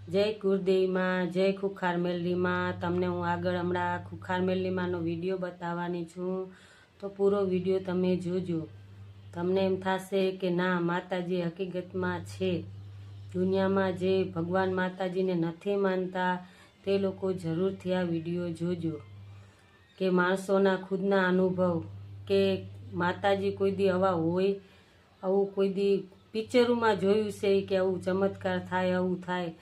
જય કુળદેવીમાં, જય ખુખાર મેલડીમાં. તમને હું આગળ હમણાં ખુખાર મેલડીમાંનો વિડીયો બતાવવાની છું, તો પૂરો વિડીયો તમે જોજો. તમને એમ થશે કે ના, માતાજી હકીકતમાં છે. દુનિયામાં જે ભગવાન માતાજીને નથી માનતા તે લોકો જરૂરથી આ વિડીયો જોજો, કે માણસોના ખુદના અનુભવ, કે માતાજી કોઈ દી આવા હોય, આવું કોઈ દી પિક્ચરોમાં જોયું છે કે આવું ચમત્કાર થાય, આવું થાય.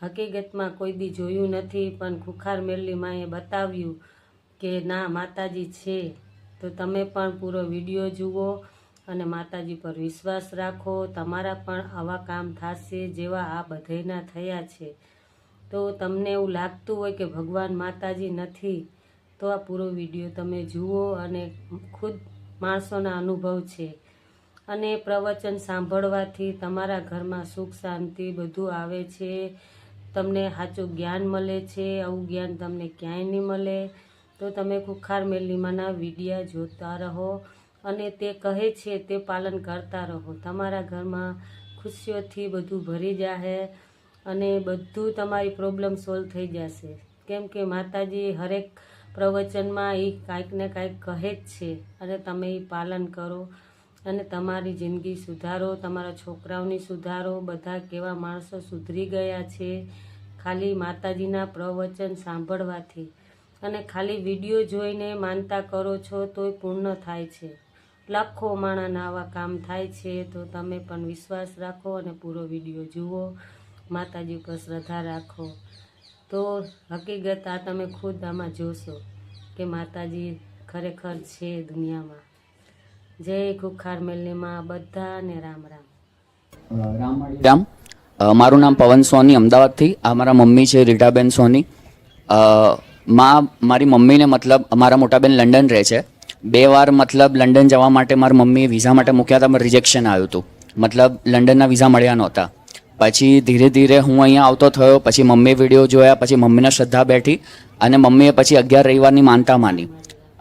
હકીકતમાં કોઈ દી જોયું નથી, પણ ખુખાર મેલડીમાં એ બતાવ્યું કે ના, માતાજી છે. તો તમે પણ પૂરો વિડીયો જુઓ અને માતાજી પર વિશ્વાસ રાખો. તમારા પણ આવા કામ થશે જેવા આ બધાયના થયા છે. તો તમને એવું લાગતું હોય કે ભગવાન માતાજી નથી, તો આ પૂરો વિડીયો તમે જુઓ, અને ખુદ માણસોના અનુભવ છે. અને પ્રવચન સાંભળવાથી તમારા ઘરમાં સુખ શાંતિ બધું આવે છે. તમને સાચું જ્ઞાન મળે છે. આવું જ્ઞાન તમને ક્યાંય નહીં મળે. તો તમે ખુખાર મેલડીમાંના વિડીયા જોતા રહો અને તે કહે છે તે પાલન કરતા રહો. તમારા ઘરમાં ખુશીઓથી બધું ભરી જશે અને બધું તમારી પ્રોબ્લેમ સોલ્વ થઈ જશે. કેમ કે માતાજી હરેક પ્રવચનમાં એ કાંઈક ને કાંઈક કહે જ છે, અને તમે એ પાલન કરો અને તમારી જિંદગી સુધારો, તમારા છોકરાઓની સુધારો. બધા કેવા માણસો સુધરી ગયા છે ખાલી માતાજીના પ્રવચન સાંભળવાથી. અને ખાલી વિડીયો જોઈને માનતા કરો છો તોય પૂર્ણ થાય છે. લાખો માણસના આવા કામ થાય છે. તો તમે પણ વિશ્વાસ રાખો અને પૂરો વિડીયો જુઓ, માતાજી ઉપર શ્રદ્ધા રાખો. તો હકીકત આ તમે ખુદ આમાં જોશો કે માતાજી ખરેખર છે દુનિયામાં. જય ખુખાર મેલડીમાં બધાને રામ રામ. રામ. મારું નામ પવન સોની, અમદાવાદથી. આ મારા મમ્મી છે રીટાબેન સોની. મારી મમ્મીને મતલબ મારા મોટાબેન લંડન રહે છે. 2 વાર મતલબ લંડન જવા માટે મારી મમ્મીએ વિઝા માટે મૂક્યા હતા, પણ રિજેક્શન આવ્યું હતું. મતલબ લંડનના વિઝા મળ્યા નહોતા. પછી ધીરે ધીરે હું અહીંયા આવતો થયો. પછી મમ્મીએ વિડીયો જોયા, પછી મમ્મીને શ્રદ્ધા બેઠી અને મમ્મીએ પછી 11 રવિવારની માનતા માની.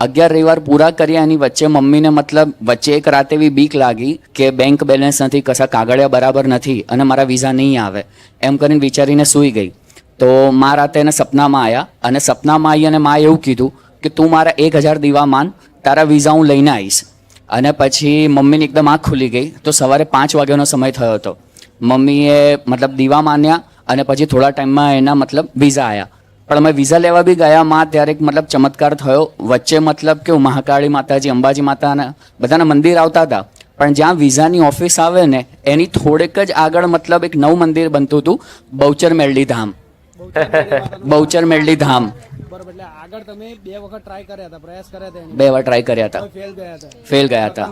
11 રવિવાર પૂરા કર્યા. એની વચ્ચે મમ્મીને મતલબ વચ્ચે એક રાતે એવી બીક લાગી કે બેંક બેલેન્સ નથી, કશા કાગળિયા બરાબર નથી અને મારા વિઝા નહીં આવે, એમ કરીને વિચારીને સૂઈ ગઈ. તો મા રાતે એને સપનામાં આવ્યા, અને સપનામાં આવી અને માએ એવું કીધું કે તું મારા 1000 દીવા માન, તારા વિઝા હું લઈને આવીશ. અને પછી મમ્મીની એકદમ આંખ ખુલી ગઈ. તો સવારે 5 વાગ્યાનો સમય થયો હતો. મમ્મીએ મતલબ દીવા માન્યા અને પછી થોડા ટાઈમમાં એના મતલબ વિઝા આવ્યા. પણ અમે વિઝા લેવા બી ગયા ત્યારે એક મતલબ ચમત્કાર થયો. વચ્ચે મતલબ કેવું, મહાકાળી માતાજી, અંબાજી માતાના બધાના મંદિર આવતા હતા, પણ જ્યાં વિઝાની ઓફિસ આવે ને એની થોડેક જ આગળ મતલબ એક નવું મંદિર બનતું હતું, બહુચર મેલડી ધામ. બહુચર મેલડી ધામ. બરાબર. એટલે આગળ તમે 2 વખત ટ્રાય કર્યા હતા, પ્રયાસ કર્યા હતા, 2 વાર ટ્રાય કર્યા હતા, ફેલ ગયા હતા.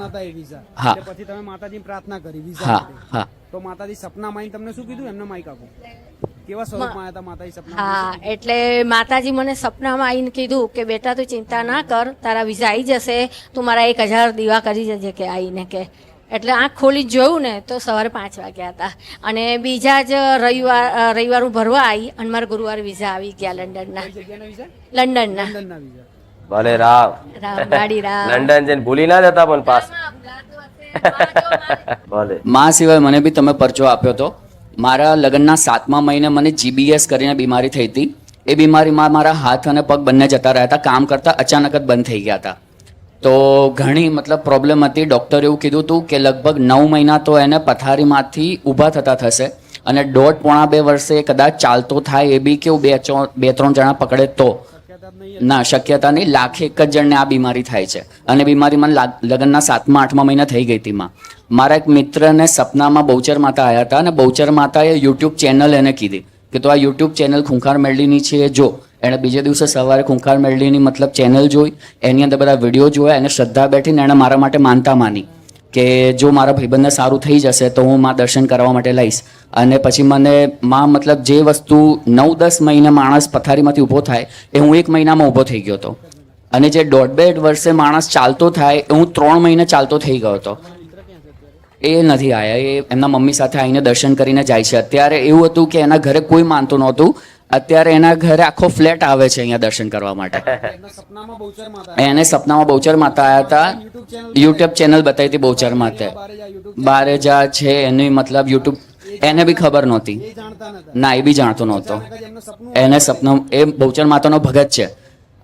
હા. પછી તમે માતાજીની પ્રાર્થના કરી વિઝા હા માટે. હા. તો માતાજી સપનામાં આવીને તમને શું કીધું? એમને માઈક આપો. કેવા સ્વરૂપમાં આવ્યા હતા માતાજી સપનામાં? હા, એટલે માતાજી મને સપનામાં આવીને કીધું કે બેટા તું ચિંતા ના કર, તારા વિઝા આવી જશે, તું મારા 1000 દીવા કરી જજે કે આવીને કે. એટલે આંખ ખોલી જોયું ને તો સવારે 5 વાગ્યા હતા. અને બીજા જ રવિવાર હું ભરવા આવી અને મારા ગુરુવારે વિઝા આવી ગયા લંડનના. કઈ જગ્યાના વિઝા? લંડનના. લંડનના વિઝા. ભલે રામ ગાડી રામ. લંડન જઈને ભૂલી ના જતા પણ પાસ ભલે. મા સિવાય મને બી તમે પરચો આપ્યો હતો. મારા લગ્નના 7મા મહિને મને GBS કરીને બીમારી થઈ હતી. એ બીમારીમાં મારા હાથ અને પગ બંને જતા રહ્યા હતા. કામ કરતા અચાનક જ બંધ થઈ ગયા હતા. તો ઘણી મતલબ પ્રોબ્લેમ હતી. ડૉક્ટરે એવું કીધું હતું કે લગભગ 9 મહિના તો એને પથારીમાંથી ઊભા થતા થશે, અને 1.5-2 વર્ષે કદાચ ચાલતો થાય. એ બી કેવું 2-3 જણા પકડે તો ના, શક્યતા નહીં. લાખે એક જ જણને આ બીમારી થાય છે. અને બીમારી મને લગ્નના 7મા-8મા મહિના થઈ ગઈ હતી. મારા એક મિત્રને સપનામાં બહુચર માતા આવ્યા હતા, અને બહુચર માતાએ યુટ્યુબ ચેનલ એને કીધી કે તો આ યુટ્યુબ ચેનલ ખુંખાર મેલડીની છે, જો. એણે બીજે દિવસે સવારે ખુંખાર મેલડીની મતલબ ચેનલ જોઈ, એની અંદર બધા વિડીયો જોયા, એને શ્રદ્ધા બેઠીને એણે મારા માટે માનતા માની કે જો મારા ભાઈબંધને સારું થઈ જશે તો હું માં દર્શન કરવા માટે લઈશ. અને પછી મને માં મતલબ જે વસ્તુ 9-10 મહિને માણસ પથારીમાંથી ઊભો થાય એ હું 1 મહિનામાં ઊભો થઈ ગયો હતો. અને જે 1.5-2 વર્ષે માણસ ચાલતો થાય એ હું 3 મહિને ચાલતો થઈ ગયો હતો. એ નથી આવ્યા. એ એમના મમ્મી સાથે આવીને દર્શન કરીને જાય છે. અત્યારે એવું હતું કે એના ઘરે કોઈ માનતું નહોતું. અત્યારે એના ઘરે આખો ફ્લેટ આવે છે અહીંયા દર્શન કરવા માટે. એમના સપનામાં બહુચર માતા. એને સપનામાં બહુચર માતા આવ્યા હતા. યુટ્યુબ ચેનલ બતાવી હતી બહુચર માતા. બારેજા છે એની મતલબ યુટ્યુબ. એ એને બી ખબર નહોતી. એ જાણતા નતા. ના, એ બી જાણતો નહોતો. અચાનક જ એમનું સપનું એને સપનું, એ બહુચર માતાનો ભગત છે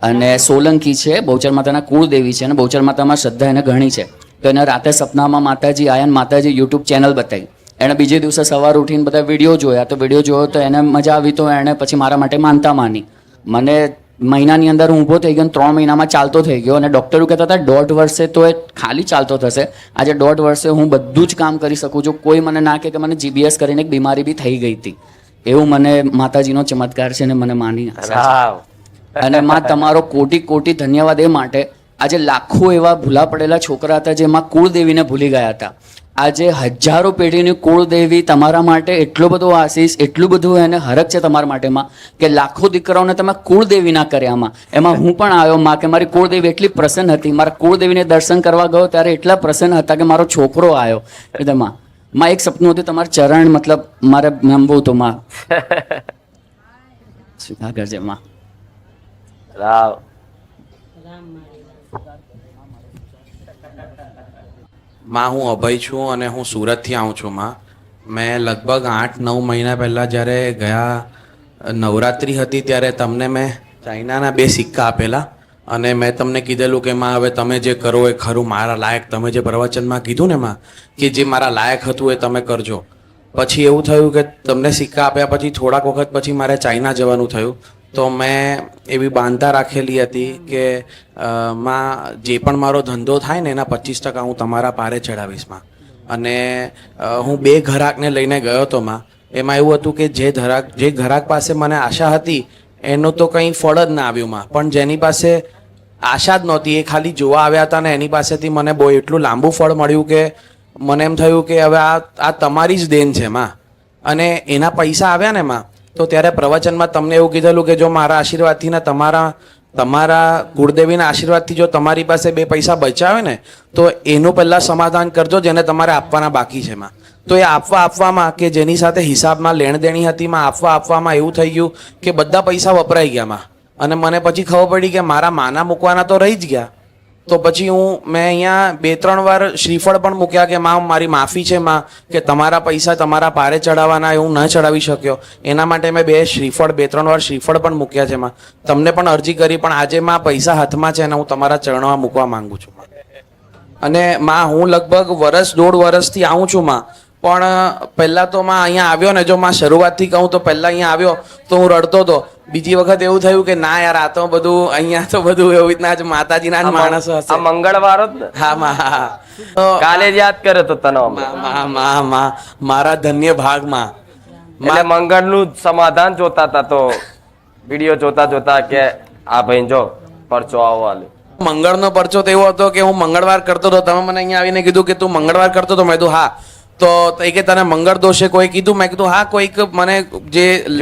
અને સોલંકી છે, બહુચર માતાના કુળદેવી છે અને બહુચર માતામાં શ્રદ્ધા એને ઘણી છે. તો એને રાતે સપનામાં માતાજી આયા અને માતાજી યુટ્યુબ ચેનલ બતાવી. એણે બીજે દિવસે સવાર ઉઠીને બધા વિડીયો જોયા. તો વિડીયો જોયો તો એને મજા આવી, તો એણે પછી મારા માટે માનતા માની. મને મહિનાની અંદર હું ઊભો થઈ ગયો, 3 મહિનામાં ચાલતો થઈ ગયો. અને ડૉક્ટરો કહેતા હતા 1.5 વર્ષે તો એ ખાલી ચાલતો થશે. આજે 1.5 વર્ષે હું બધું જ કામ કરી શકું છું. કોઈ મને ના કહે કે મને GBS કરીને એક બીમારી બી થઈ ગઈ હતી. એવું મને માતાજીનો ચમત્કાર છે ને મને માની આશા છે. રામ અને માં તમારો કોટી કોટી ધન્યવાદ એ માટે. આજે લાખો એવા ભૂલા પડેલા છોકરા હતા જેમાં કુળદેવીને ભૂલી ગયા હતા. આજે હજારો પેઢીની કુળદેવી તમારા માટે એટલો બધો આશીષ, એટલું બધું એને હરખ છે તમારા માટેમાં કે લાખો દીકરાઓને તમે કુળદેવી ના કર્યામાં. એમાં હું પણ આવ્યો માં કે મારી કુળદેવી એટલી પ્રસન્ન હતી. મારા કુળદેવીને દર્શન કરવા ગયો ત્યારે એટલા પ્રસન્ન હતા કે મારો છોકરો આવ્યો. એટલે માં એક સપનું હતું તમારા ચરણ, મતલબ મારે નમવું હતું માં. સ્વીકાર કરજે માં. રામ માં હું અભય છું અને હું સુરતથી આવું છું. માં મેં લગભગ 8-9 મહિના પહેલાં જ્યારે ગયા નવરાત્રિ હતી ત્યારે તમને મેં ચાઇનાના 2 સિક્કા આપેલા અને મેં તમને કીધેલું કે માં હવે તમે જે કરો એ ખરું મારા લાયક. તમે જે પ્રવચનમાં કીધું ને માં કે જે મારા લાયક હતું એ તમે કરજો. પછી એવું થયું કે તમને સિક્કા આપ્યા પછી થોડાક વખત પછી મારે ચાઇના જવાનું થયું. તો મેં એવી બાંધતા રાખેલી હતી કે માં જે પણ મારો ધંધો થાય ને એના 25% હું તમારા પારે ચડાવીશ માં. અને હું 2 ઘરાકને લઈને ગયો હતો માં. એમાં એવું હતું કે જે ઘરાક પાસે મને આશા હતી એનું તો કંઈ ફળ જ ના આવ્યું માં. પણ જેની પાસે આશા જ નહોતી એ ખાલી જોવા આવ્યા હતા ને એની પાસેથી મને બહુ એટલું લાંબુ ફળ મળ્યું કે મને એમ થયું કે હવે આ તમારી જ દેન છે માં. અને એના પૈસા આવ્યા ને માં તો ત્યારે પ્રવચનમાં તમને એવું કીધેલું કે જો મારા આશીર્વાદથી ને તમારા કુળદેવીના આશીર્વાદથી જો તમારી પાસે 2 પૈસા બચાવે ને તો એનું પહેલાં સમાધાન કરજો જેને તમારે આપવાના બાકી છે માં. તો એ આપવામાં કે જેની સાથે હિસાબમાં લેણદેણી હતી માં આપવામાં એવું થઈ ગયું કે બધા પૈસા વપરાઈ ગયા માં. અને મને પછી ખબર પડી કે મારા માના મૂકવાના તો રહી જ ગયા. તો પછી મેં અહીંયા 2-3 વાર શ્રીફળ પણ મૂક્યા કે માં મારી માફી છે માં કે તમારા પૈસા તમારા પારે ચડાવવાના હું ન ચડાવી શક્યો. એના માટે મેં 2-3 વાર શ્રીફળ પણ મૂક્યા છે માં. તમને પણ અરજી કરી પણ આજે માં પૈસા હાથમાં છે અને હું તમારા ચરણોમાં મૂકવા માંગુ છું માં. અને માં હું લગભગ 1.5 વર્ષથી આવું છું માં. પણ પહેલાં તો માં અહીંયા આવ્યો ને જો માં શરૂઆતથી કહું તો પહેલાં અહીંયા આવ્યો તો હું રડતો હતો. બીજી વખત એવું થયું કે ના યાર આ તો બધું અહીંયા તો બધું એવી રીતના જ માતાજીના જ માણસો હશે. આ મંગળવાર જ ને? હા માં હા. કાલે જ યાદ કર્યો તો તને અમે. મારા ધન્ય ભાગમાં એટલે મંગળનું સમાધાન જોતા હતા તો વિડીયો જોતા કે આ ભાઈ જો પરચો આવો આલે. મંગળનો પરચો તો એવો હતો કે હું મંગળવાર કરતો હતો. તમે મને અહીંયા આવીને કીધું કે તું મંગળવાર કરતો હતો. મેં કીધું હા. તો એ કે તને મંગળ દોષે કોઈ કીધું? મેં કીધું હા કોઈક મને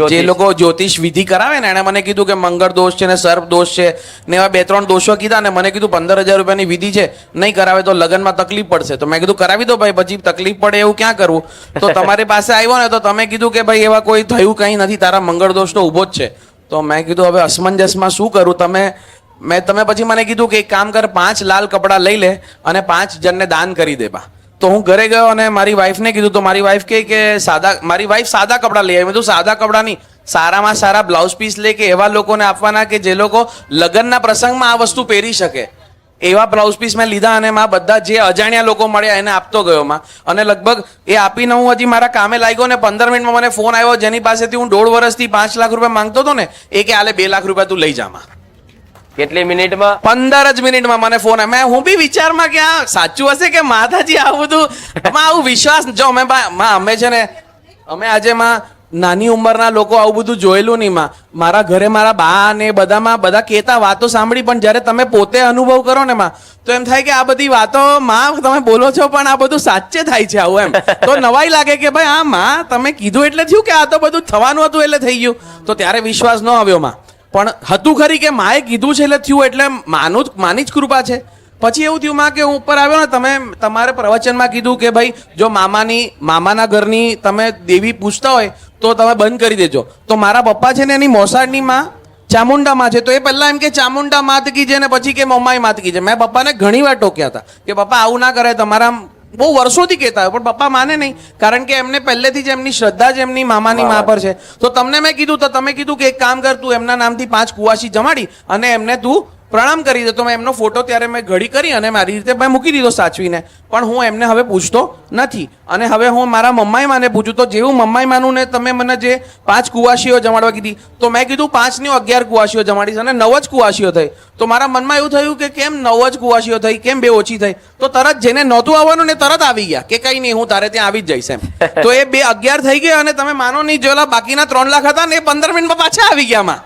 જે લોકો જ્યોતિષ વિધિ કરાવે ને એણે મને કીધું કે મંગળ દોષ છે ને સર્પ દોષ છે ને એવા 2-3 દોષો કીધા ને મને કીધું 15,000 રૂપિયાની વિધિ છે, નહીં કરાવે તો લગ્નમાં તકલીફ પડશે. તો મેં કીધું કરાવી દો ભાઈ, પછી તકલીફ પડે એવું ક્યાં કરવું. તો તમારી પાસે આવ્યો ને તો તમે કીધું કે ભાઈ એવા કોઈ થયું કંઈ નથી, તારા મંગળ દોષ તો ઊભો જ છે. તો મેં કીધું હવે અસમંજસમાં શું કરું. તમે પછી મને કીધું કે એક કામ કર, 5 લાલ કપડાં લઈ લે અને 5 જણને દાન કરી દે બા. તો હું ઘરે ગયો અને મારી વાઈફને કીધું. તો મારી વાઈફ કહે કે મારી વાઈફ સાદા કપડાં લઈ આવી. મેં કીધું સાદા કપડાં નહીં, સારામાં સારા બ્લાઉઝ પીસ લે કે એવા લોકોને આપવાના કે જે લોકો લગ્નના પ્રસંગમાં આ વસ્તુ પહેરી શકે એવા બ્લાઉઝ પીસ મેં લીધા અને માં બધા જે અજાણ્યા લોકો મળ્યા એને આપતો ગયો માં. અને લગભગ એ આપીને હું હજી મારા કામે લાગ્યો ને 15 મિનિટમાં મને ફોન આવ્યો જેની પાસેથી હું 1.5 વર્ષથી 5 લાખ રૂપિયા માંગતો હતો ને એ કે આલે 2 લાખ રૂપિયા તું લઈ જામાં. કેટલી મિનિટમાં? 15 જ મિનિટમાં મને ફોન આવ્યો. હું બી વિચારમાં કે આ સાચું હશે કે માતાજી આવું બધું આવું વિશ્વાસ. જો અમે છે ને અમે આજે માં નાની ઉંમરના લોકો આવું બધું જોયેલું નહીં માં. મારા ઘરે મારા બા ને બધા કહેતા વાતો સાંભળી, પણ જ્યારે તમે પોતે અનુભવ કરો ને માં તો એમ થાય કે આ બધી વાતો માં તમે બોલો છો પણ આ બધું સાચે થાય છે આવું એમ. તો નવાઈ લાગે કે ભાઈ આ માં તમે કીધું એટલે થયું કે આ તો બધું થવાનું હતું એટલે થઈ ગયું. તો ત્યારે વિશ્વાસ ન આવ્યો માં. પણ હતું ખરી કે માએ કીધું છે એટલે થયું, એટલે માની જ કૃપા છે. પછી એવું થયું માં કે હું ઉપર આવ્યો ને તમારે પ્રવચનમાં કીધું કે ભાઈ જો મામાના ઘરની તમે દેવી પૂછતા હોય તો તમે બંધ કરી દેજો. તો મારા પપ્પા છે ને એની મોસાળની માં ચામુંડા માં છે. તો એ પહેલા એમ કે ચામુંડા માત કીજે ને પછી કે મમ્માઈ માત કીજે. મેં પપ્પાને ઘણી વાર ટોક્યા હતા કે પપ્પા આવું ના કરે, તમારા બહુ વર્ષોથી કહેતા હોય પણ પપ્પા માને નહીં, કારણ કે એમને પહેલેથી જ એમની શ્રદ્ધા જ એમની મામાની મા પર છે. તો તમને મેં કીધું, તો તમે કીધું કે એક કામ કર, તું એમના નામથી 5 કુવાસી જમાડી અને એમને તું પ્રણામ કરી દે. તો મેં એમનો ફોટો ત્યારે મેં ઘડી કરી અને મારી રીતે મેં મૂકી દીધો સાચવીને. પણ હું એમને હવે પૂછતો નથી. અને હવે હું મારા મમ્માઈ માને પૂછું, તો જેવું મમ્માઈ માનું ને તમે મને જે 5 કુવાસીઓ જમાડવા કીધી, તો મેં કીધું 5 ની 11 કુવાસીઓ જમાડીશ અને 9 જ કુવાસીઓ થઈ. તો મારા મનમાં એવું થયું કે કેમ 9 જ કુવાસીઓ થઈ, કેમ 2 ઓછી થઈ? તો તરત જેને નહોતું આવવાનું ને તરત આવી ગયા કે કઈ નહીં, હું તારે ત્યાં આવી જ જઈશ એમ. તો એ 2 11 થઈ ગયા અને તમે માનો નહીં, જોયેલા બાકીના 3 લાખ હતા ને એ 15 મિનિટમાં પાછા આવી ગયા માં.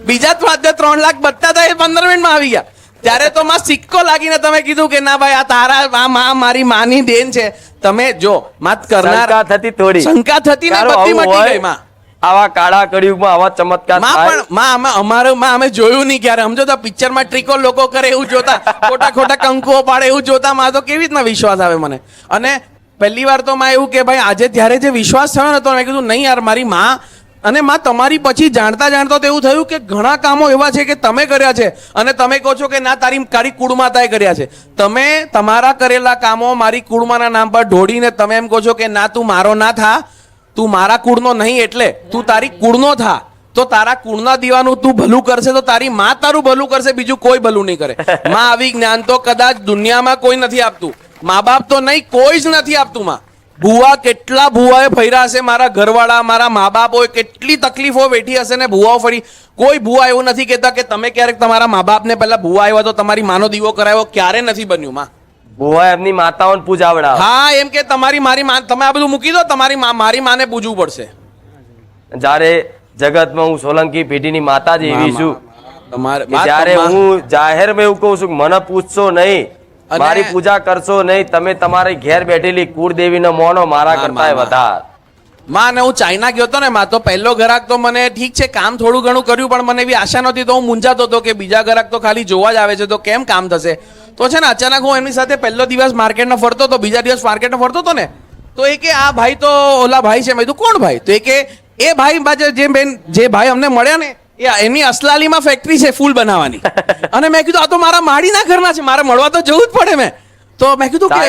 બીજા 3 લાખ બચતા હતા એ 15 મિનિટમાં આવી ગયા. ત્યારે તો માં સિક્કો લાગીને તમે કીધું કે ના ભાઈ, આ તારા માં મારી માની દેન છે. તમે જો મત કરનાર શંકા થતી થોડી, શંકા થતી ને તારો બધી આવું મટી હોય, ગઈ માં. આવા કાળા કળિયુગમાં આવા ચમત્કાર માં થાય. પણ માં અમારું માં અમે જોયું નહીં ક્યારે. સમજો તો પિક્ચરમાં ટ્રીકો લોકો કરે એવું જોતા, ખોટા ખોટા કંકુઓ પાડે એવું જોતા માં તો કેવી રીતના વિશ્વાસ આવે મને. અને પહેલી વાર તો માં એવું કે ભાઈ આજે ત્યારે જે વિશ્વાસ થયો ને, તો મેં કીધું નહીં યાર, મારી માં અને માં તમારી પછી જાણતા જાણતા તો એવું થયું કે ઘણા કામો એવા છે કે તમે કર્યા છે અને તમે કહો છો કે ના તારી કુળમાતાએ કર્યા છે. તમે તમારા કરેલા કામો મારી કુળમાના નામ પર ઢોળીને તમે એમ કહો છો કે ના તું મારો ના થા, તું મારા કુળનો નહીં, એટલે તું તારી કુળનો થા. તો તારા કુળના દીવાનું તું ભલું કરશે તો તારી માં તારું ભલું કરશે, બીજું કોઈ ભલું નહીં કરે. માં આવી જ્ઞાન તો કદાચ દુનિયામાં કોઈ નથી આપતું, મા બાપ તો નહીં, કોઈ જ નથી આપતું. માં ભુવા કેટલા ભુવાએ ફર્યા હશે, મારા ઘરવાળા મારા મા બાપોએ કેટલી તકલીફો વેઠી હશે ને ભુવાઓ ફરી. કોઈ ભુવા એવું નથી કહેતા કે તમે ક્યારેક તમારા મા બાપને પહેલા ભુવા આવ્યા તો તમારી માનો દીવો કરાવ્યો, ક્યારે નથી બન્યું માં. ભુવા એમની માતાઓને પૂજાવડાવે. હા, એમ કે તમારી મારી માં, તમે આ બધું મૂકી દો, તમારી મારી માને પૂજવું પડશે. જ્યારે જગતમાં હું સોલંકી પેઢીની માતાજી એવી છું તમારે કે જ્યારે હું જાહેરમાં એવું કહું છું કે મને પૂછશો નહીં, મારી પૂજા કરશો નહીં, તમે તમારી ઘેર બેઠેલી કુળદેવીને મોનો, મારા કરતાંય વધારે. માં ને હું ચાઇના ગયો હતો ને માં, તો પહેલો ગ્રાહક તો મને ઠીક છે કામ થોડું ઘણું કર્યું, પણ મને એવી આશા નહોતી. તો હું મૂંઝાતો હતો કે બીજા ગ્રાહક તો ખાલી જોવા જ આવે છે, તો કેમ કામ થશે? તો છે ને અચાનક હું એમની સાથે પહેલો દિવસ માર્કેટમાં ફરતો હતો, બીજા દિવસ માર્કેટમાં ફરતો હતો ને, તો એ કે આ ભાઈ તો ઓલા ભાઈ છે. મેં કીધું કોણ ભાઈ? તો એ કે એ ભાઈ જે ભાઈ અમને મળ્યા ને એની અસલાલીમાં ફેક્ટરી છે ફૂલ બનાવવાની. અને મેં કીધું આ તો મારા માડીના ઘરના છે, મારે મળવા તો જવું જ પડે. તો મેં કીધું કે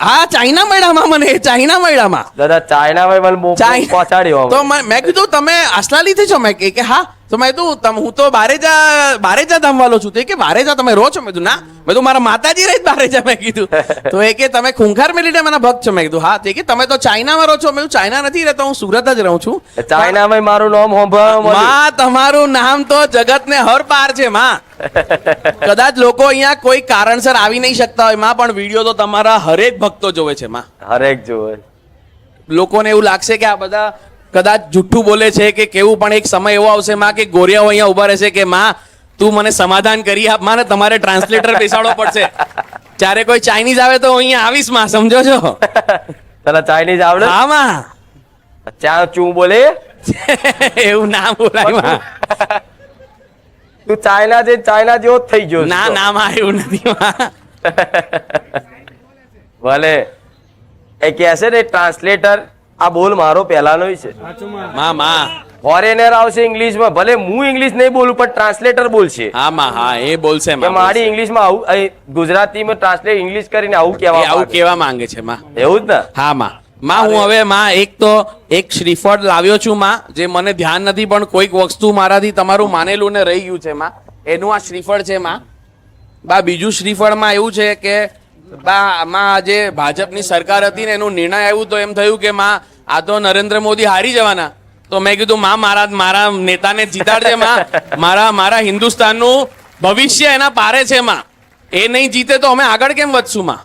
હા ચાઇના મળ્યામાં, મને ચાઇના મળ્યામાં દાદા ચાઇનામાં મને પહોંચાડ્યો. તો મેં કીધું તમે અસલાલીથી છો? મેં કે હા. તો મેં કીધું હું તો બારેજા ધામવાલો છું. તો કે બારેજા તમે રહો છો? મેં કીધું ના, મેં તો મારા માતાજી રહી બારેજા. મેં કીધું તો એ કે તમે ખૂંખાર મેલીને મને ભક્ત છો? મેં કીધું હા. તે કે તમે તો ચાઇનામાં રહો છો? મેં ચાઇના નથી રહેતો, હું સુરત જ રહું છું. ચાઇનામાં મારું નામ હોંભળવા માં તમારું નામ તો જગતને હર પાર છે માં. કદાચ લોકો અહીંયા કોઈ કારણસર આવી નહીં શકતા હોય માં, પણ વિડીયો તો તમારા હરેક ભક્તો જોવે છે માં. હરેક જોવે. લોકોને એવું લાગશે કે આ બધા કદાચ જુઠ્ઠું બોલે છે કે કેવું, પણ એક સમય એવો આવશે માં કે ગોરિયાઓ અહીંયા ઉભા રહેશે કે માં તું મને સમાધાન કરી આપ માં, ને તમારે ટ્રાન્સલેટર બેસાડવો પડશે. જ્યારે કોઈ ચાઇનીઝ આવે તો અહીંયા આવીશ માં, સમજો છો? તને ચાઇનીઝ આવડે? હા માં. ચા ચું બોલે એવું ના બોલાય માં. તું ચાઇના જેવો જ થઈ ગયો. ના ના માં, એવું નથી માં. ભલે એ કહે છે ને ટ્રાન્સલેટર, આ બોલ મારો પહેલાનો છે. માં માં ફોરેનર આવશે ઇંગ્લિશમાં, ભલે હું ઇંગ્લિશ નહીં બોલું પણ ટ્રાન્સલેટર બોલશે. હા માં, હા એ બોલશે કે મારી ઇંગ્લિશમાં આવું, ગુજરાતીમાં ટ્રાન્સલેટ ઇંગ્લિશ કરીને આવું કેવા માંગે છે માં. એવું જ ને? હા માં. માં હું હવે માં એક શ્રીફળ લાવ્યો છું માં, જે મને ધ્યાન નથી, પણ કોઈક વસ્તુ મારાથી તમારું માનેલું ને રહી ગયું છે માં. એનું આ શ્રીફળ છે માં. બા બીજું શ્રીફળમાં એવું છે કે બા માં જે ભાજપની સરકાર હતી ને એનું નિર્ણય આવ્યું, તો એમ થયું કે માં આ તો નરેન્દ્ર મોદી હારી જવાના. તો મેં કીધું માં મારા નેતાને જીતાડજે માં. મારા હિન્દુસ્તાનનું ભવિષ્ય એના પારે છે માં. એ નહીં જીતે તો અમે આગળ કેમ વધશું માં?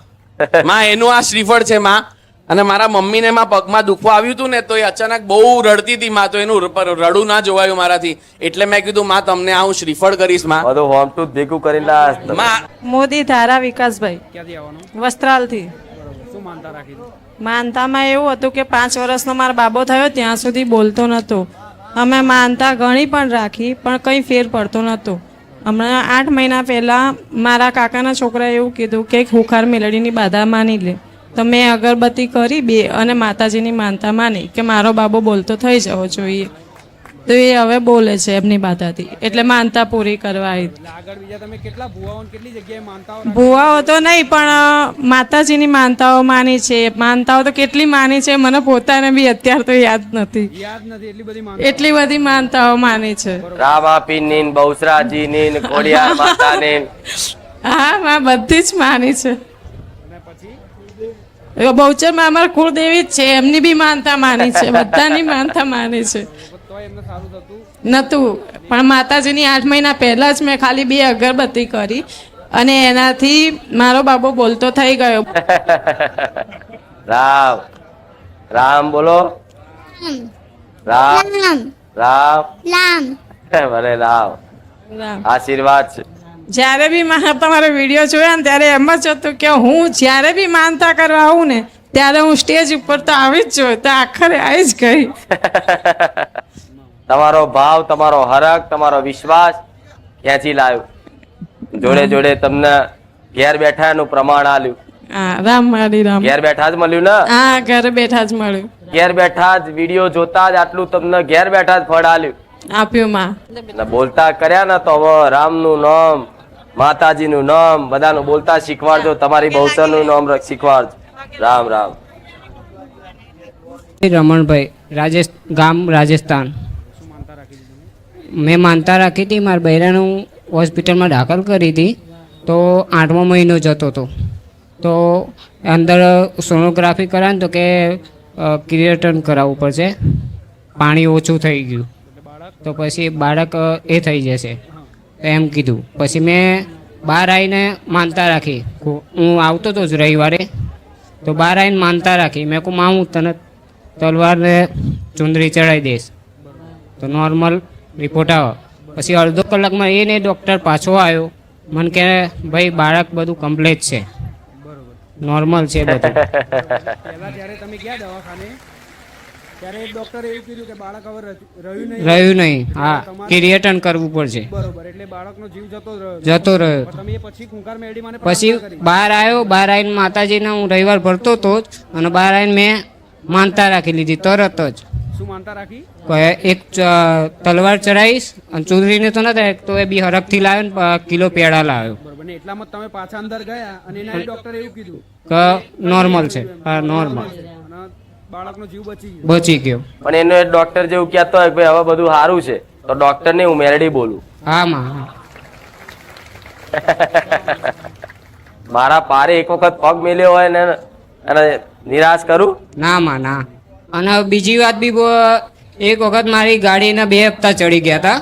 માં એનું આ શ્રીફળ છે માં. અને મારા મમ્મીને માં પગમાં દુખવા આવ્યું હતું ને, તો એ અચાનક બહુ રડતી હતી માં, તો એનું રડું ના જોવાયું મારાથી. એટલે મેં કીધું માં તમને આ હું શ્રીફળ કરીશ માં. બધું હોમ ટુ ભેગું કરીને માં મોદી ધારા વિકાસભાઈ ક્યાંથી આવવાનું? વસ્ત્રાલથી. શું માનતા રાખી? માનતામાં એવું હતું કે 5 વર્ષનો મારો બાબો થયો ત્યાં સુધી બોલતો નહોતો. અમે માનતા ઘણી પણ રાખી, પણ કંઈ ફેર પડતો નહોતો. હમણાં 8 મહિના પહેલાં મારા કાકાના છોકરાએ એવું કીધું કે હુંખાર મેલડીની બાધા માની લે. તો મેં અગરબત્તી કરી 2 અને માતાજીની માનતા માની કે મારો બાબો બોલતો થઈ જવો જોઈએ. તો એ હવે બોલે છે એમની માતાથી, એટલે માનતા પૂરી કરવા આવી. એટલે આગળ બીજા તમે કેટલા ભુવાઓ કેટલી જગ્યાએ માનતાઓ રાખી? ભુવાઓ તો નહીં, પણ માતાજીની માનતાઓ માની છે. માનતાઓ તો કેટલી માની છે મને પોતાને બી અત્યારે તો યાદ નથી. યાદ નથી એટલી બધી એટલી બધી માનતાઓ માની છે. રામાપીની ને બહુચરાજીની ને ખોડિયાર માતાની ને. હા માં બધી જ માની છે. અને પછી બહુચરમાં અમારા કુળદેવી જ છે, એમની બી માનતા માની છે, બધાની માનતા માની છે. તો એમને સારું થતું નતું, પણ માતાજીની 8 મહિના પહેલા જ મેં ખાલી 2 અગરબત્તી કરી અને એનાથી મારો બાબો બોલતો થઈ ગયો. રામ રામ બોલો. રામ રામ ભલે રામ. આશીર્વાદ છે. જ્યારે બી મારા તમારો વિડીયો જોયા ને ત્યારે એમ જ હતું કે હું જ્યારે બી માનતા કરવા આવું ને ત્યારે હું સ્ટેજ ઉપર તો આવી જ જોઉં, તો આખરે આવી જ ગઈ. તમારો ભાવ, તમારો હરખ, તમારો વિશ્વાસ ક્યાંથી લાવ્યો? જોડે જોડે તમને ઘેર બેઠા એનું પ્રમાણ આલ્યું. હા, રામ મારી રામ. ઘેર બેઠા જ મળ્યું ને? હા, ઘરે બેઠા જ મળ્યું. ઘેર બેઠા જ વિડીયો જોતા જ આટલું તમને ઘેર બેઠા જ ફળ આલ્યું. આપ્યું માં. ને બોલતા કર્યા ને તો હવે રામનું નામ, માતાજીનું નામ બધાનું બોલતા શીખવાડજો. તમારી બહુચરનું નામ શીખવાડજો. રામ રામ. રમણભાઈ, ગામ રાજસ્થાન. મેં માનતા રાખી હતી, મારા બૈરાનું હોસ્પિટલમાં દાખલ કરી હતી. તો 8મો મહિનો જતો હતો, તો અંદર સોનોગ્રાફી કરાવે તો કે ક્રિએટન કરાવવું પડશે, પાણી ઓછું થઈ ગયું, તો પછી બાળક એ થઈ જશે એમ કીધું. પછી મેં બહાર આવીને માનતા રાખી. હું આવતો હતો જ રવિવારે, તો બહાર આવીને માનતા રાખી. મેં કહું માં હું તને તલવારને ચુંદડી ચડાવી દઈશ, તો નોર્મલ રિપોર્ટ આવે. પછી અડધો કલાકમાં એને ડૉક્ટર પાછો આવ્યો, મને કહે ભાઈ બાળક બધું કમ્પ્લીટ છે, નોર્મલ છે બધું. પહેલા જ્યારે તમે ગયા દવાખાને ત્યારે એક ડોક્ટરે એવું કીધું કે બાળક હવે રહ્યું નહીં. હા, ક્રિએટન કરવું પડશે. બરોબર, એટલે બાળકનો જીવ જતો રહ્યો. રહ્યો. પણ તમે એ પછી ખૂંખાર મેળીમાં પછી બહાર આવ્યો, બહાર આવીને માતાજીને હું રવિવાર ભરતો હતો જ, અને બહાર આવીને મેં માનતા રાખી લીધી તરત જ. શું માનતા રાખી? એક તલવાર ચડાવીશ, અને ચૂંદડીને તો નથી, તો એ બી હરખથી લાવ્યો ને કિલો પેડા લાવ્યો. બરોબર, ને એટલામાં તમે પાછા અંદર ગયા અને એના ડોક્ટરે એવું કીધું કે નોર્મલ છે. હા, નોર્મલ. અને બાળકનો જીવ બચી ગયો. બચી ગયો. પણ એનો એક ડોક્ટર જેવું કહેતો હોય કે ભાઈ હવે બધું સારું છે, તો ડોક્ટર ને હું મેલડી બોલું. હા માં. મારા પારે એક વખત પગ મેલ્યો હોય ને અને નિરાશ કરું? ના માં ના. અને બીજી વાત બી એક વખત મારી ગાડીના 2 હપ્તા ચડી ગયા હતા,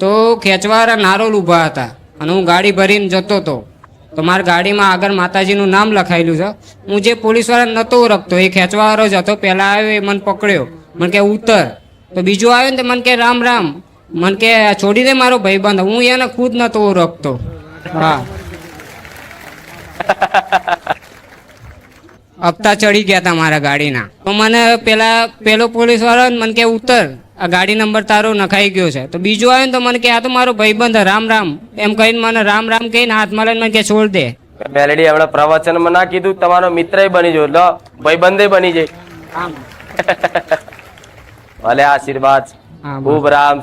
તો ખેંચવાવાળા નારોલ ઊભા હતા અને હું ગાડી ભરીને જતો હતો. તો મારી ગાડીમાં આગળ માતાજીનું નામ લખાયેલું છે. હું જે પોલીસવાળા નહોતો ઓળખતો, એ ખેંચવાવાળો જ હતો. પહેલાં આવ્યો એ મને પકડ્યો, મને કે ઉતર. તો બીજો આવ્યો ને તો મને કે રામ રામ, મને કે છોડી દે મારો ભાઈબંધ. હું એને ખુદ નહોતો ઓળખતો. હા, હપ્તા ચડી ગયા હતા મારા ગાડીના. તો મને પેલો પોલીસવાળો મને કે ઉતર, આ ગાડી નંબર તારો નખાઈ ગયો છે. તો બીજો આવ્યો ને તો મને કે આ તો મારો ભાઈબંધ, રામ રામ એમ કહીને મને રામ રામ કહીને હાથમાં લઈને મને કે છોડ દે. મેલડી હમણાં પ્રવચનમાં ના કીધું તમારો મિત્ર બની જાય, લો ભાઈબંધે બની જાય. ભલે આશીર્વાદ. ખૂબ રામ